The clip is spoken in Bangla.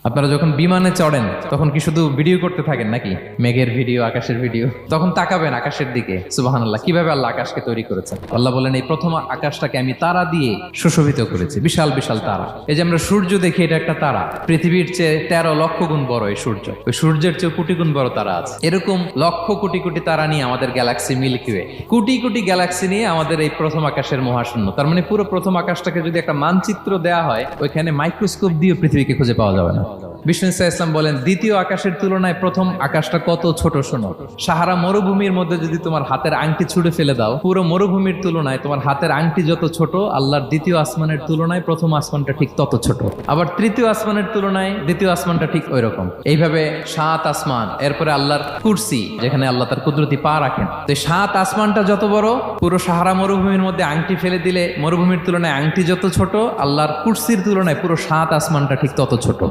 আপনারা যখন বিমানে চড়েন তখন কি শুধু ভিডিও করতে থাকেন নাকি? মেঘের ভিডিও, আকাশের ভিডিও, তখন তাকাবেন আকাশের দিকে। সুবহানাল্লাহ, কিভাবে আল্লাহ আকাশকে তৈরি করেছেন। আল্লাহ বলেন, এই প্রথম আকাশটাকে আমি তারা দিয়ে সুশোভিত করেছি, বিশাল বিশাল তারা। এই যে আমরা সূর্য দেখি, এটা একটা তারা, পৃথিবীর চেয়ে 13 লক্ষ গুণ বড় এই সূর্য। ওই সূর্যের চেয়ে কোটি গুণ বড় তারা আছে। এরকম লক্ষ কোটি কোটি তারা নিয়ে আমাদের Galaxy milky way, crore crore Galaxy নিয়ে আমাদের এই প্রথম আকাশের মহাশূন্য। তার মানে পুরো প্রথম আকাশটাকে যদি একটা মানচিত্র দেওয়া হয়, ওইখানে মাইক্রোস্কোপ দিয়ে পৃথিবীকে খুঁজে পাওয়া যাবে না। বিষ্ণু ইসলাম বলেন, দ্বিতীয় আকাশের তুলনায় প্রথম আকাশটা কত ছোট শোনো। সাহারা মরুভূমির মধ্যে যদি তোমার হাতের আংটি ছুঁড়ে ফেলে দাও, পুরো মরুভূমির তুলনায় তোমার হাতের আংটি যত ছোট, আল্লাহর দ্বিতীয় আসমানের তুলনায় প্রথম আসমানটা ঠিক তত ছোট। আবার তৃতীয় আসমানের তুলনায় দ্বিতীয় আসমানটা ঠিক ওই রকম। এইভাবে 7 আসমান, এরপরে আল্লাহর কুরসি, যেখানে আল্লাহ তার কুদরতি পা রাখেন। তো 7 আসমানটা যত বড়, পুরো সাহারা মরুভূমির মধ্যে আংটি ফেলে দিলে মরুভূমির তুলনায় আংটি যত ছোট, আল্লাহর কুরসির তুলনায় পুরো 7 আসমানটা ঠিক তত ছোট।